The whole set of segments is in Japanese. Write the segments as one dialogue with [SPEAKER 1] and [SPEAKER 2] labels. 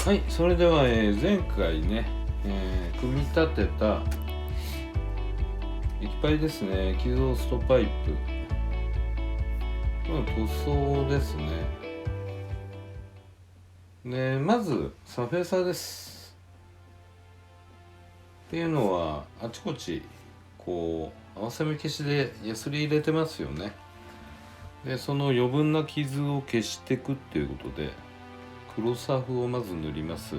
[SPEAKER 1] はい、それでは、前回ね、組み立てた液パイですね、キゾーストパイプの塗装ですね。で、まずサフェーサーです。っていうのはあちこちこう合わせ目消しでヤスリ入れてますよね。で、その余分な傷を消していくっていうことで黒サフをまず塗ります。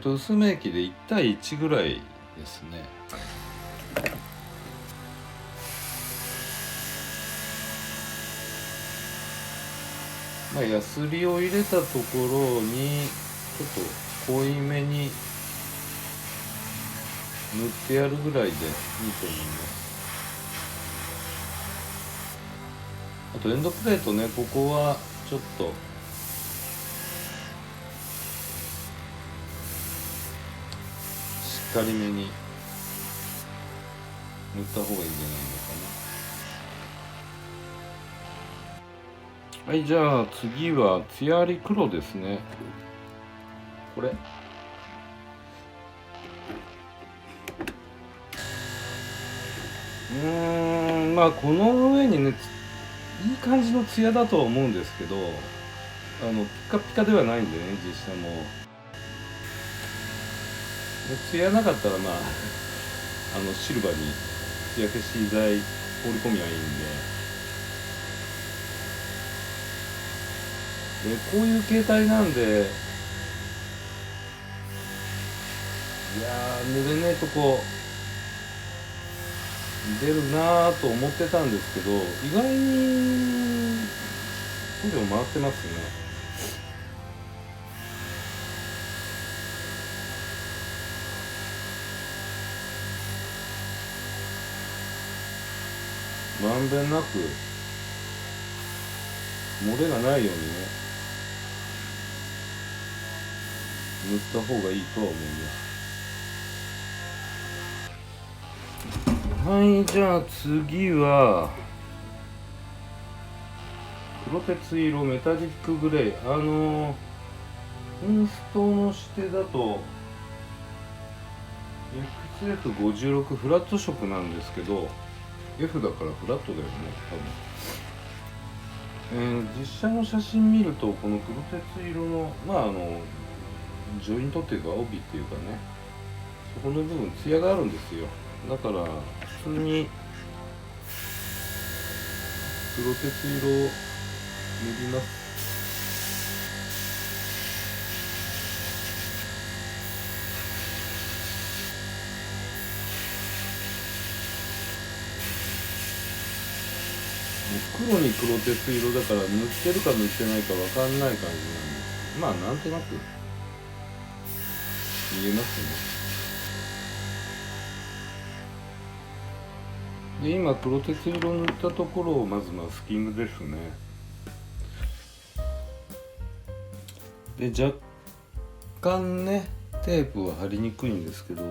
[SPEAKER 1] 薄め液で1対1ぐらいですね。ヤスリを入れたところにちょっと濃いめに塗ってやるぐらいでいいと思います。あとエンドプレートね、ここはちょっとしっかりめに塗った方がいいんじゃないのかな。はい、じゃあ次はツヤあり黒ですね。これこの上にね、いい感じのツヤだとは思うんですけど、ピカピカではないんでね、実写も。ツヤなかったらシルバーにツヤ消し剤放り込みはいいんで、こういう形態なんで、塗れないとこ出るなぁと思ってたんですけど、意外に塗料回ってますね。まんべんなく漏れがないようにね塗った方がいいとは思います。はい、じゃあ次は黒鉄色メタリックグレー。インストの指定だと XF56 フラット色なんですけど、 F だからフラットだよね多分。実写の写真見るとこの黒鉄色のジョイントっていうか帯っていうかね、そこの部分ツヤがあるんですよ。だから普通に黒鉄色を塗ります。黒に黒鉄色だから塗ってるか塗ってないか分かんない感じなんです。なんとなく見えますね。で、今黒鉄色塗ったところをまずマスキングですね。で、若干ねテープは貼りにくいんですけど、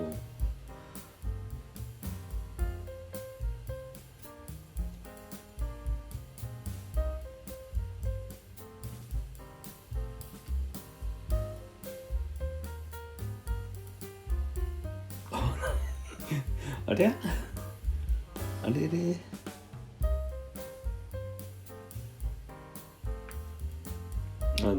[SPEAKER 1] あれあれれ大丈夫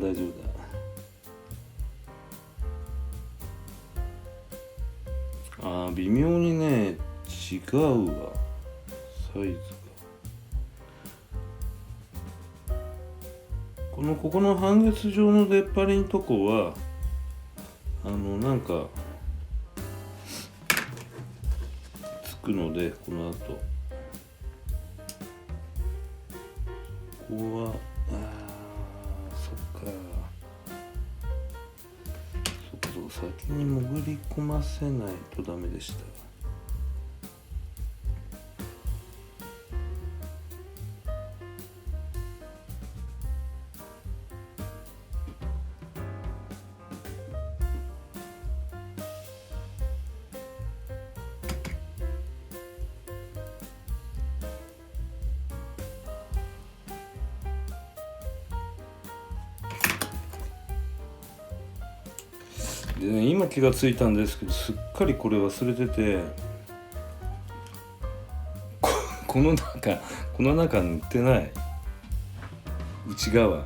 [SPEAKER 1] だ。微妙にね違うわ、サイズが。ここの半月状の出っ張りのとこはなんかつくので、この後ここはそっか先に潜り込ませないとダメでした。でね、今気がついたんですけど、すっかりこれ忘れてて、この中塗ってない、内側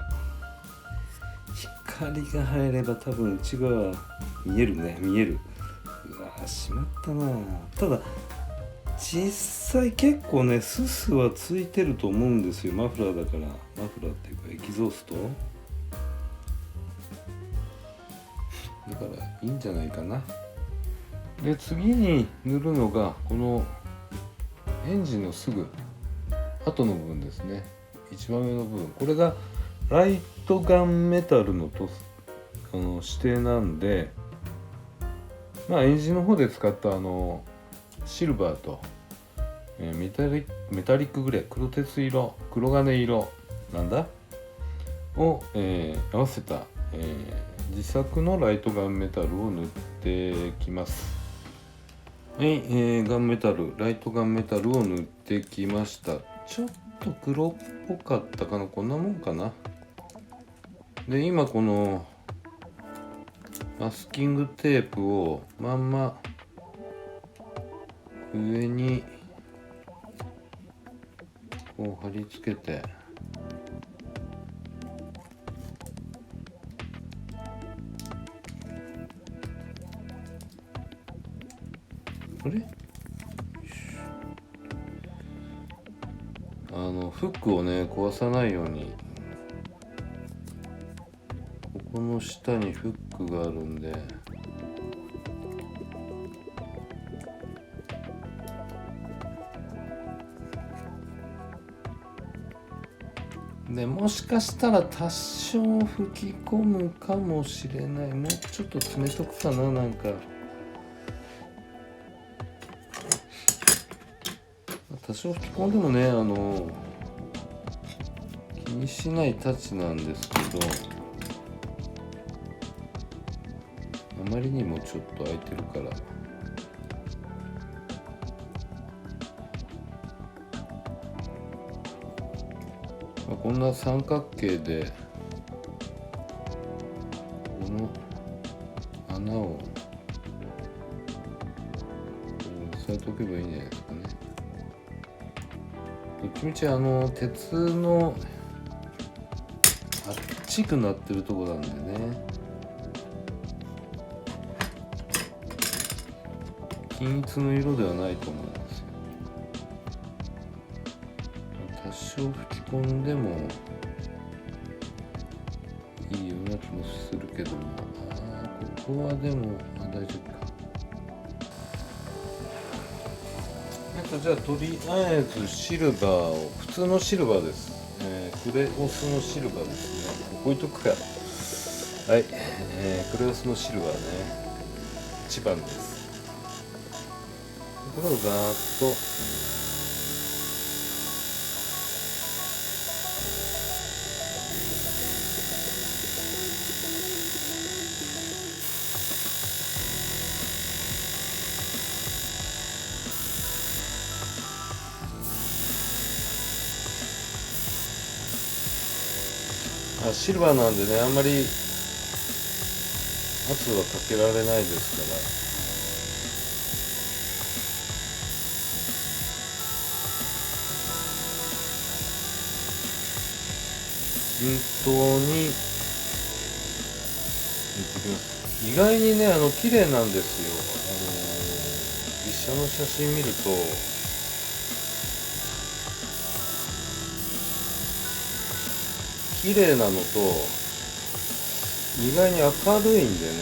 [SPEAKER 1] 光が入れば多分内側見える。うわしまったな。ただ実際結構ねススはついてると思うんですよ。マフラーだから。マフラーっていうかエキゾーストだからいいんじゃないかな。で次に塗るのがこのエンジンのすぐ後の部分ですね。一番上の部分、これがライトガンメタルの指定なんで、エンジンの方で使ったシルバーと、メタリックグレー、黒鉄色、黒金色を、合わせた、自作のライトガンメタルを塗ってきます。はい、ライトガンメタルを塗ってきました。ちょっと黒っぽかったかな。こんなもんかな。で今このマスキングテープをまんま上にこう貼り付けて、あれフックをね壊さないように、ここの下にフックがあるんで、もしかしたら多少吹き込むかもしれない。もうちょっと詰めとくかな。なんか多少吹き込んでもね気にしないたちなんですけど、あまりにもちょっと空いてるから、こんな三角形でこの穴を押さえておけばいいんじゃないですかね。どっちみち鉄の熱くなってるとこなんでね、均一の色ではないと思うんですよ。多少吹き込んでもいいような気もするけども、ここはでも大丈夫か。じゃあとりあえずシルバーを、普通のシルバーです、クレオスのシルバーですね。置いとくか。はい、クレオスのシルバーね、1番です。これをガーッとシルバーなんでね、あんまり圧はかけられないですから、均等に塗ってきます。意外にね綺麗なんですよ。実写の写真見ると綺麗なのと意外に明るいんでね、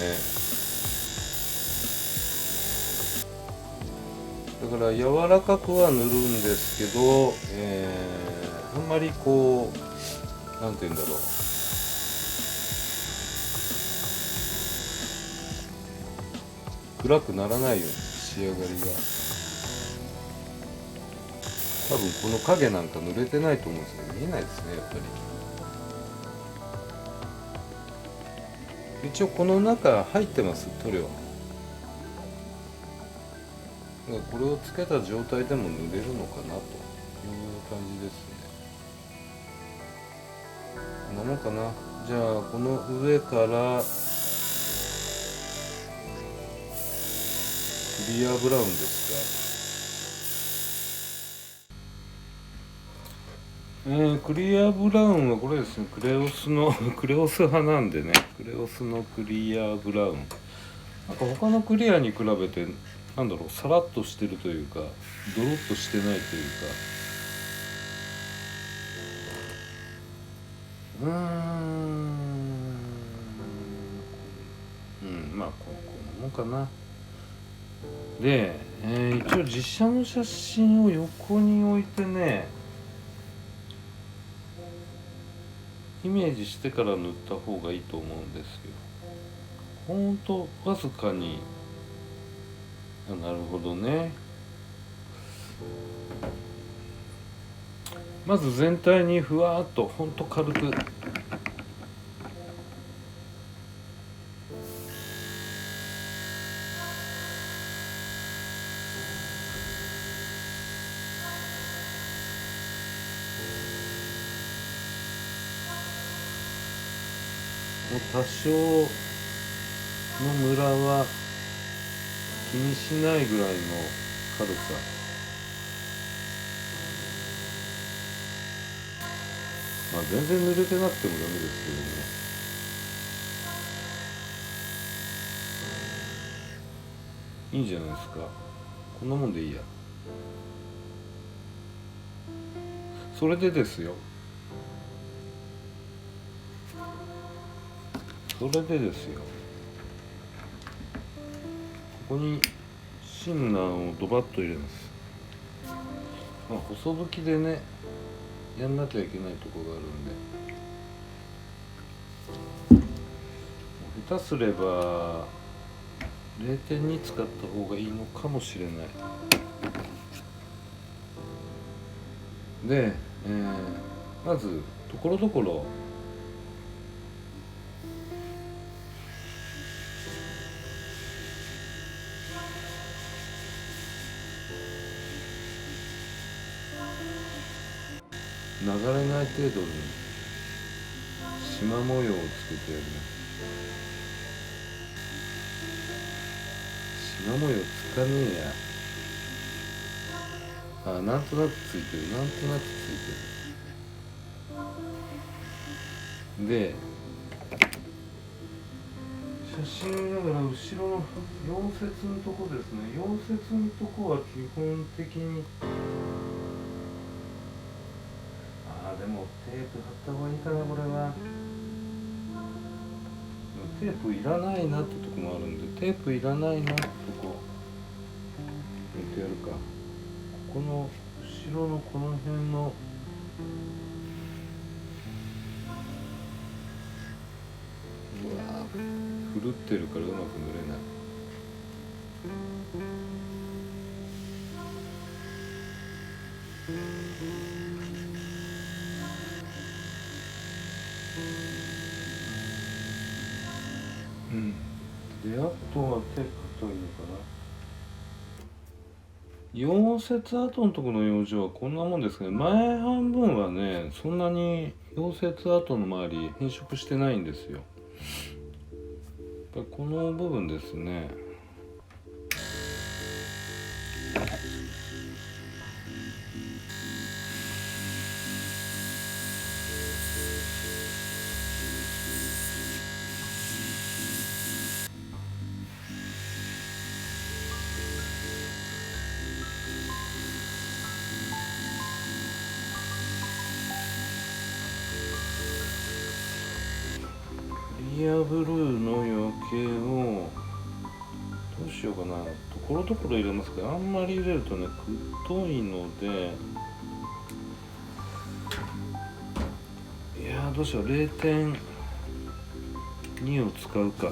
[SPEAKER 1] だから柔らかくは塗るんですけど、あんまりこうなんて言うんだろう、暗くならないように仕上がりが。多分この影なんか塗れてないと思うんですけど、見えないですねやっぱり。一応この中入ってます塗料。これをつけた状態でも塗れるのかなという感じですね。こんなもんかな。じゃあこの上からクリアブラウンですか。クリアブラウンはこれですね、クレオスのクレオス派なんでね、クレオスのクリアブラウン、なんか他のクリアに比べてなんだろう、さらっとしてるというか、ドロッとしてないというか、まあこんなもんかな。で、一応実写の写真を横に置いてね、イメージしてから塗った方がいいと思うんですよ。ほんとわずかに。なるほどね。まず全体にふわっとほんと軽く多少のムラは気にしないぐらいの軽さ。まあ全然濡れてなくてもダメですけどね。いいんじゃないですか。こんなもんでいいや。それでですよ、ここにシンナーをドバッと入れます。まあ細吹きでねやんなきゃいけないところがあるんで、下手すれば0.2 使った方がいいのかもしれない。で、まずところどころ流れない程度に縞模様をつけてやります。縞模様つかねえや。なんとなくついてる。で、写真見ながら後ろの溶接のとこですね。溶接のとこは基本的にでもテープ貼った方がいいかな。これはテープいらないなってとこもあるんで、テープいらないなってとこ入れてやるか。ここの後ろのこの辺のふるってるからうまく塗れない。で、あとはテープというかな。溶接跡のところの養生はこんなもんですけど、前半分はねそんなに溶接跡の周り変色してないんですよ。やっぱこの部分ですね。クリアブルーの余計をどうしようかな。ところどころ入れますけど、あんまり入れるとね太いので、いやどうしよう。 0.2 を使うか。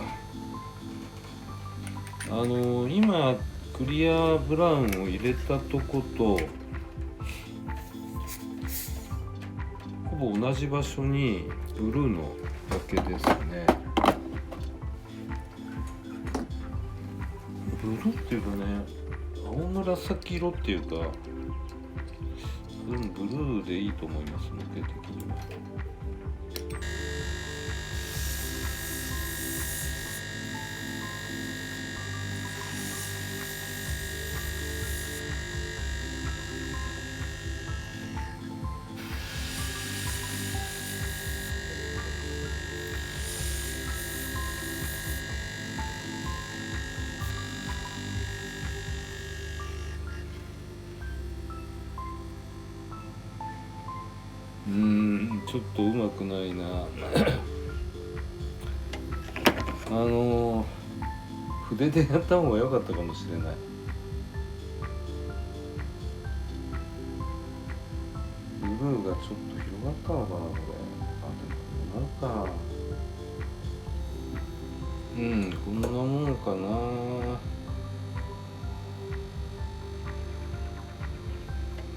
[SPEAKER 1] 今クリアブラウンを入れたとことほぼ同じ場所にブルーのだけですね。ブルーっていうかね、青紫色っていうか、ブルーでいいと思います、模型的には。ちょっとうまくないな筆でやった方が良かったかもしれない。ブルーがちょっと広がったのかなこれ。あ、でもこんなもんか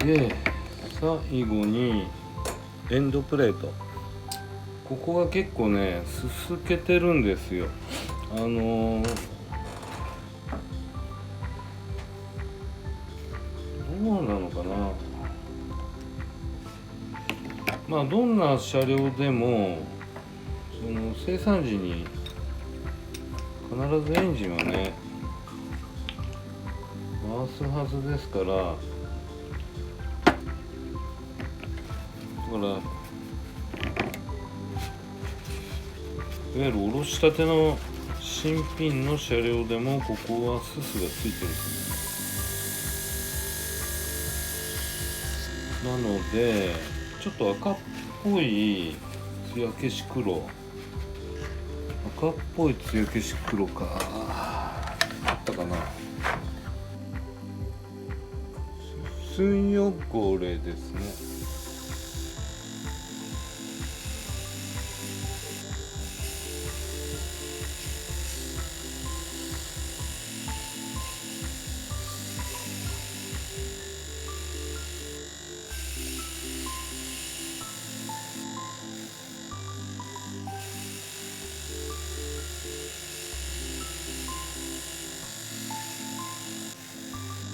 [SPEAKER 1] な。で、最後にエンドプレート。ここが結構ねすすけてるんですよ。どうなのかな。まあどんな車両でもその生産時に必ずエンジンはね回すはずですから、だからいわゆる下ろしたての新品の車両でもここはススがついてると思う。なのでちょっと赤っぽい艶消し黒、赤っぽい艶消し黒かあったかな。すす汚れですね。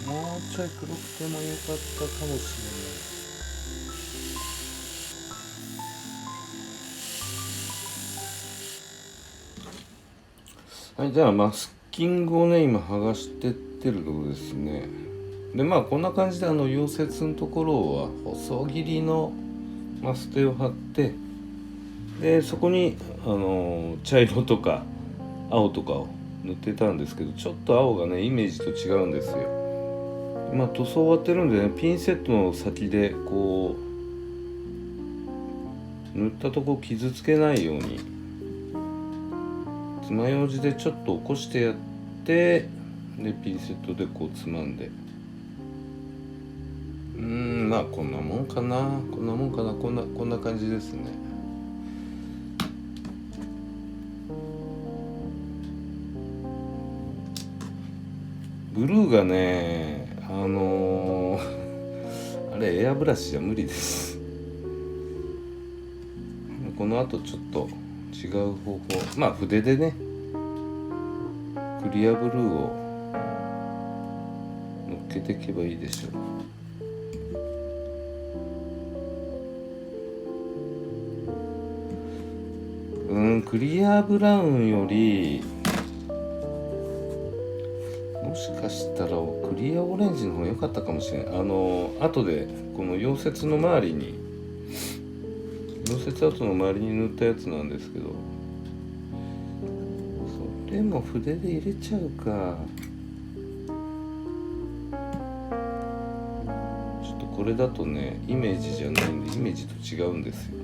[SPEAKER 1] もうちょい黒くてもよかったかもしれない。はい、じゃあマスキングをね今剥がしてってるところですね。でまあこんな感じで溶接のところは細切りのマステを貼って、でそこに茶色とか青とかを塗ってたんですけど、ちょっと青がねイメージと違うんですよ。まあ塗装終わってるんでね、ピンセットの先でこう塗ったとこ傷つけないように爪楊枝でちょっと起こしてやって、でピンセットでこうつまんで、まあこんなもんかな、こんな感じですね。ブルーがねあれエアブラシじゃ無理です。この後ちょっと違う方法、まあ筆でねクリアブルーを乗っけていけばいいでしょう。クリアブラウンよりもしかしたらクリアオレンジの方が良かったかもしれない。後でこの溶接の周りに溶接跡の周りに塗ったやつなんですけど、それも筆で入れちゃうか。ちょっとこれだとねイメージじゃないんでイメージと違うんですよ。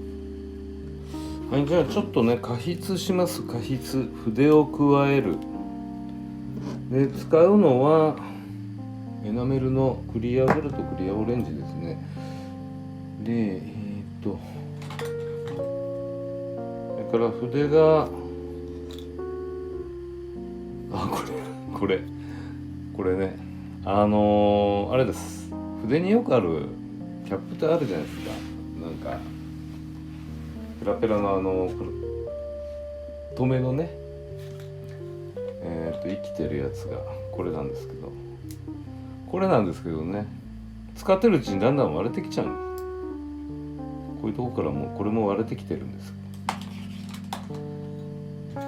[SPEAKER 1] はい、じゃあちょっとね加筆します。加筆、筆を加える。で使うのはエナメルのクリアブルーとクリアオレンジですね。でそれから筆がこれねあれです。筆によくあるキャップってあるじゃないですか。なんかペラペラの透明のね生きてるやつがこれなんですけどね、使ってるうちにだんだん割れてきちゃうんです。こういうとこからもうこれも割れてきてるんです。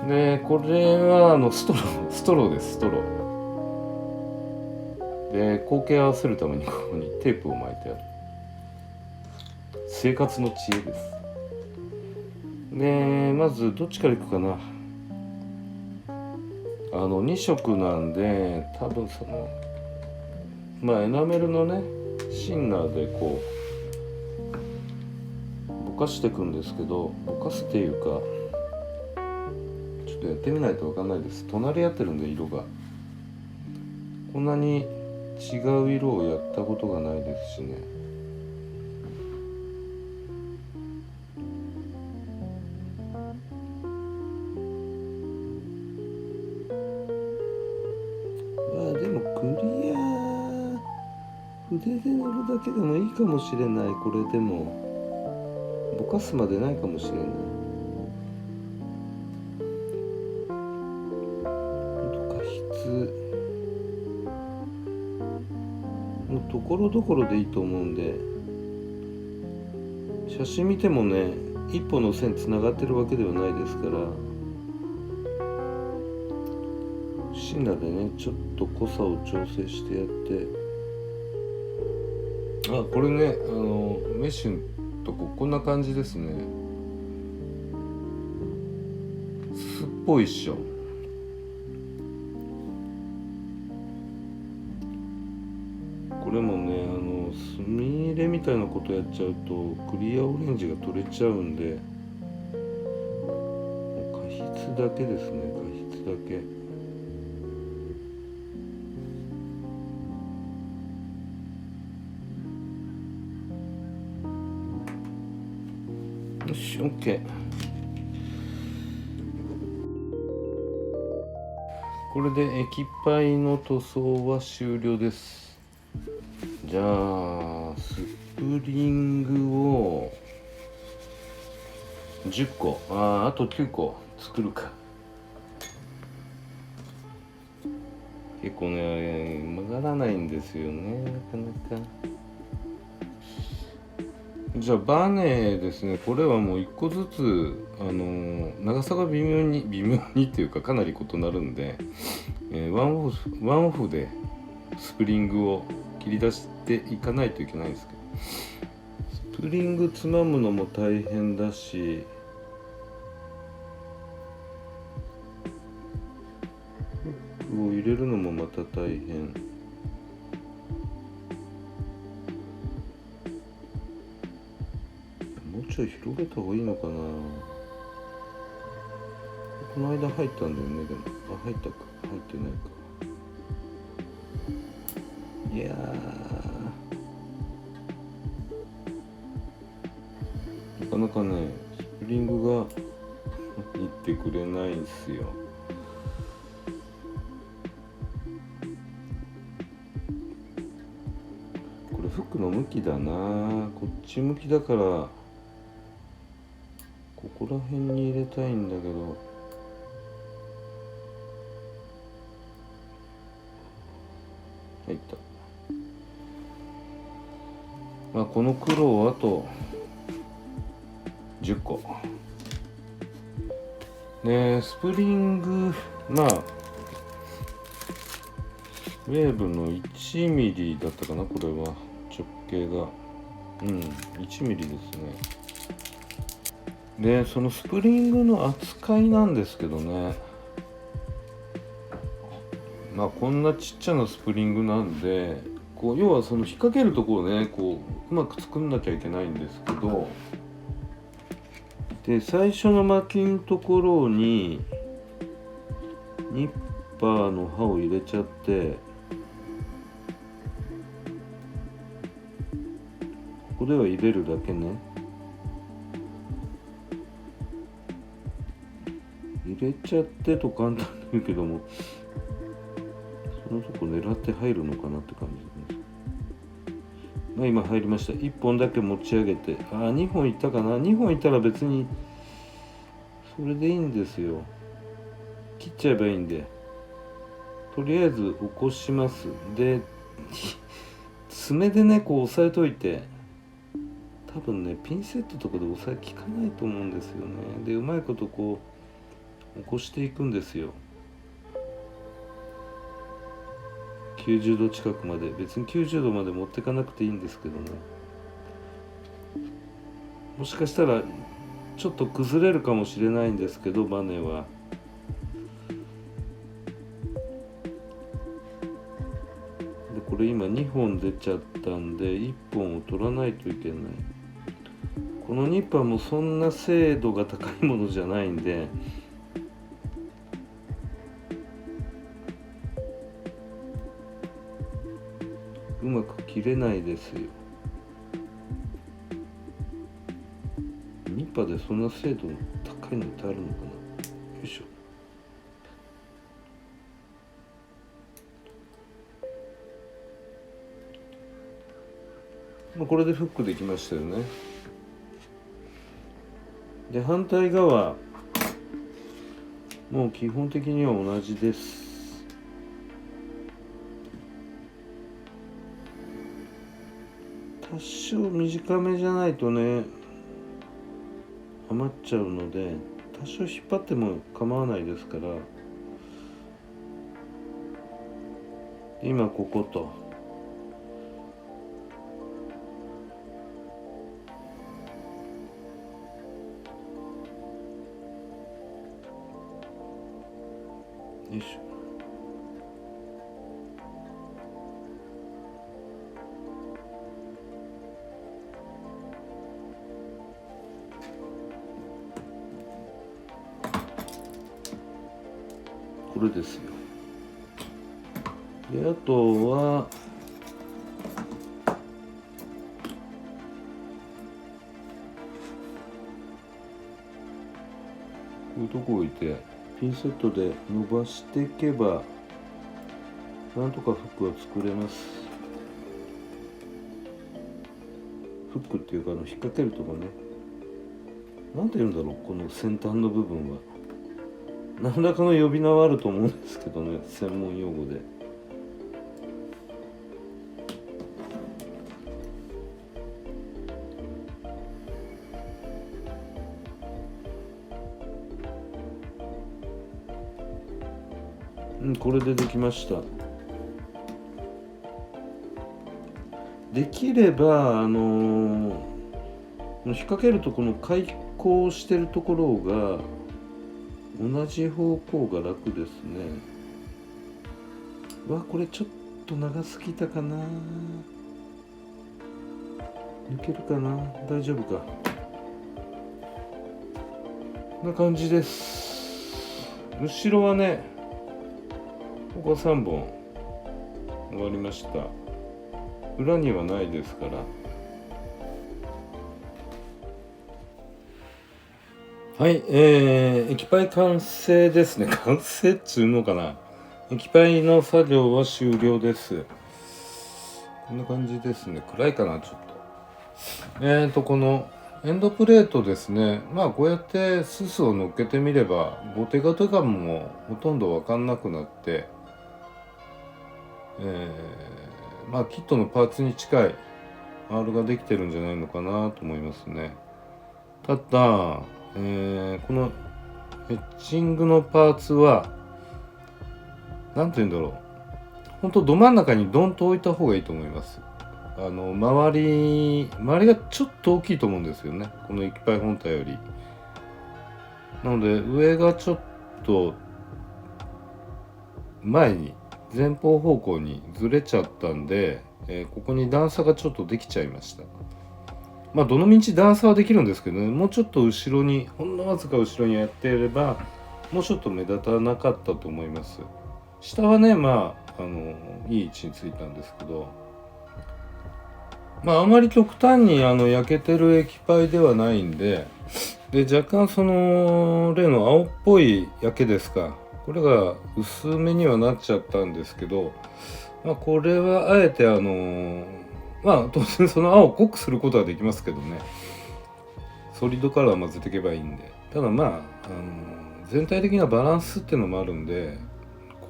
[SPEAKER 1] でこれはストローです。ストローで口径合わせるためにここにテープを巻いてある生活の知恵です。でまずどっちからいくかな。2色なんで多分エナメルのねシンナーでこかしていくんですけど、ぼかすっていうかちょっとやってみないと分かんないです。隣り合ってるんで色がこんなに違う色をやったことがないですしね。でもクリア筆で塗るだけでもいいかもしれない。これでもぼかすまでないかもしれない。加筆のところどころでいいと思うんで、写真見てもね一本の線つながってるわけではないですから、シンナーでねちょっと濃さを調整してやって、これねメッシュのとこんな感じですね。巣っぽいっしょ。これもね墨入れみたいなことやっちゃうとクリアオレンジが取れちゃうんで、加筆だけですね。加筆だけ。よし OK。 これで液パイの塗装は終了です。じゃあスプリングを10個あと9個作るか。結構ね曲がらないんですよね、なかなか。じゃあバネですね。これはもう1個ずつ長さが微妙にっていうかかなり異なるんで、ワンオフでスプリングを切り出していかないといけないんですけど、スプリングつまむのも大変だし、フックを入れるのもまた大変。もうちょい広げた方がいいのかな。この間入ったんだよね。でも入ったか入ってないか。いやなかなかねスプリングがいってくれないんですよ。これフックの向きだな。こっち向きだからここら辺に入れたいんだけど、入った。この黒をあと10個で、スプリングウェーブの1ミリだったかな。これは直径が1ミリですね。でそのスプリングの扱いなんですけどね、こんなちっちゃなスプリングなんで、要はその引っ掛けるところをねうまく作んなきゃいけないんですけど、で最初の巻きのところにニッパーの刃を入れちゃって、ここでは入れるだけね。入れちゃってと簡単に言うけども、そのとこ狙って入るのかなって感じです。今入りました。1本だけ持ち上げて、2本いったかな。2本いったら別にそれでいいんですよ。切っちゃえばいいんで、とりあえず起こします。で爪でね押さえといて、多分ねピンセットとかで押さえ効かないと思うんですよね。でうまいこと起こしていくんですよ。90度近くまで。別に90度まで持ってかなくていいんですけどね。もしかしたらちょっと崩れるかもしれないんですけど、バネは。でこれ今2本出ちゃったんで1本を取らないといけない。このニッパーもそんな精度が高いものじゃないんで、うまく切れないですよ。ニッパーでそんな精度高いのってあるのかな。よいしょ。これでフックできましたよね。で反対側もう基本的には同じです。多少短めじゃないとね余っちゃうので、多少引っ張っても構わないですから。今こことよいしょ。これですよ。であとはこういうとこ置いてピンセットで伸ばしていけばなんとかフックは作れます。フックっていうか引っ掛けるとかね、なんて言うんだろう、この先端の部分は何らかの呼び名はあると思うんですけどね、専門用語で。これでできました。できれば引っ掛けるとこの開口してるところが同じ方向が楽ですね。これちょっと長すぎたかな。抜けるかな、大丈夫か。こんな感じです。後ろはね、ここ3本終わりました。裏にはないですから。はい、液パイ完成ですね。完成っつうのかな。液パイの作業は終了です。こんな感じですね。暗いかなちょっと。このエンドプレートですね。こうやってススを乗っけてみればボテガテ感もほとんど分かんなくなって、キットのパーツに近い R ができてるんじゃないのかなと思いますね。ただ、このエッチングのパーツは何て言うんだろう、本当ど真ん中にドンと置いた方がいいと思います。周りがちょっと大きいと思うんですよね、この液パイ本体より。なので上がちょっと前に前方方向にずれちゃったんで、ここに段差がちょっとできちゃいました。どのみち段差はできるんですけどね、もうちょっと後ろに、ほんのわずか後ろにやっていればもうちょっと目立たなかったと思います。下はねいい位置についたんですけど、あまり極端に焼けてる液パイではないんで、若干その例の青っぽい焼けですか、これが薄めにはなっちゃったんですけど、これはあえて当然その青を濃くすることはできますけどね、ソリッドカラー混ぜていけばいいんで。ただ全体的なバランスっていうのもあるんで、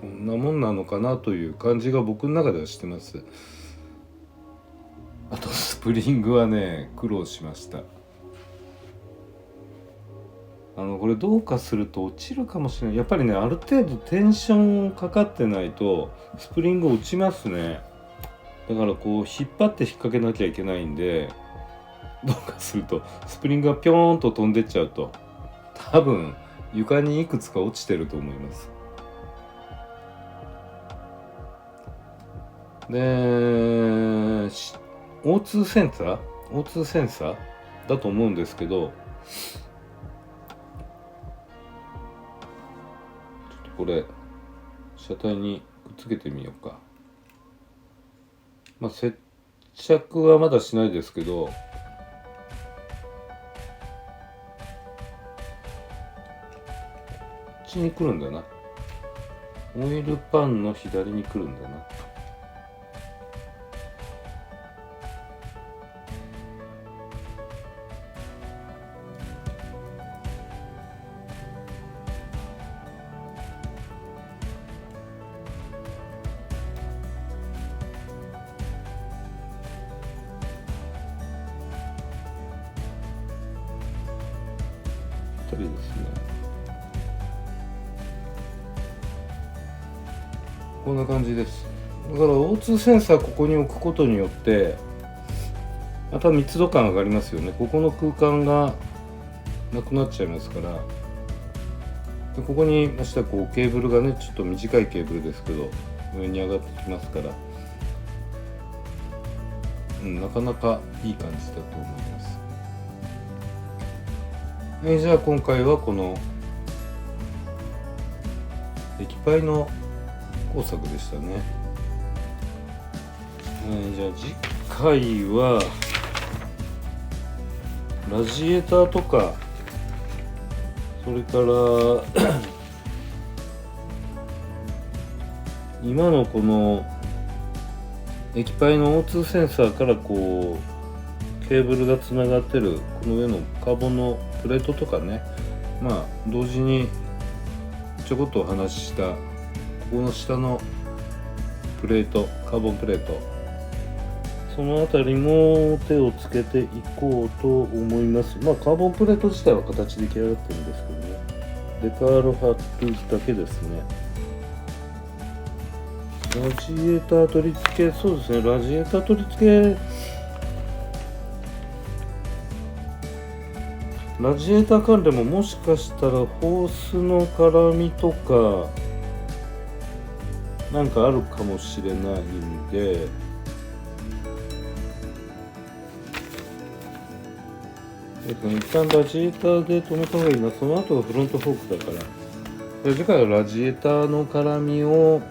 [SPEAKER 1] こんなもんなのかなという感じが僕の中ではしてます。あとスプリングはね苦労しました。これどうかすると落ちるかもしれない。やっぱりねある程度テンションかかってないとスプリング落ちますね。だからこう引っ張って引っ掛けなきゃいけないんで、どうかするとスプリングがピョーンと飛んでっちゃうと多分床にいくつか落ちてると思います。で O2 センサーだと思うんですけど、ちょっとこれ車体にくっつけてみようか。接着はまだしないですけど、こっちに来るんだな。オイルパンの左に来るんだな。ぴったりですね。こんな感じです。だから O2 センサーここに置くことによってまた密度感上がりますよね。ここの空間がなくなっちゃいますから。でここにましてこうケーブルがね、ちょっと短いケーブルですけど上に上がってきますから、なかなかいい感じだと思います。じゃあ今回はこの液パイの工作でしたね。じゃあ次回はラジエーターとか、それから今のこの液パイの O2 センサーからこうケーブルがつながってるこの上のカーボンのプレートとかね、同時にちょこっとお話ししたここの下のプレート、カーボンプレート、そのあたりも手をつけていこうと思います。カーボンプレート自体は形出来上がってるんですけどね、デカール貼るだけですね。ラジエーター取り付け、そうですね、ラジエーター取り付け、ラジエーター関連ももしかしたらホースの絡みとかなんかあるかもしれないんで、一旦ラジエーターで止めた方がいいな。その後がフロントフォークだから、次回はラジエーターの絡みを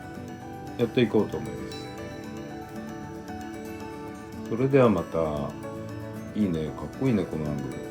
[SPEAKER 1] やっていこうと思います。それではまた。いいね、かっこいいねこのアングル。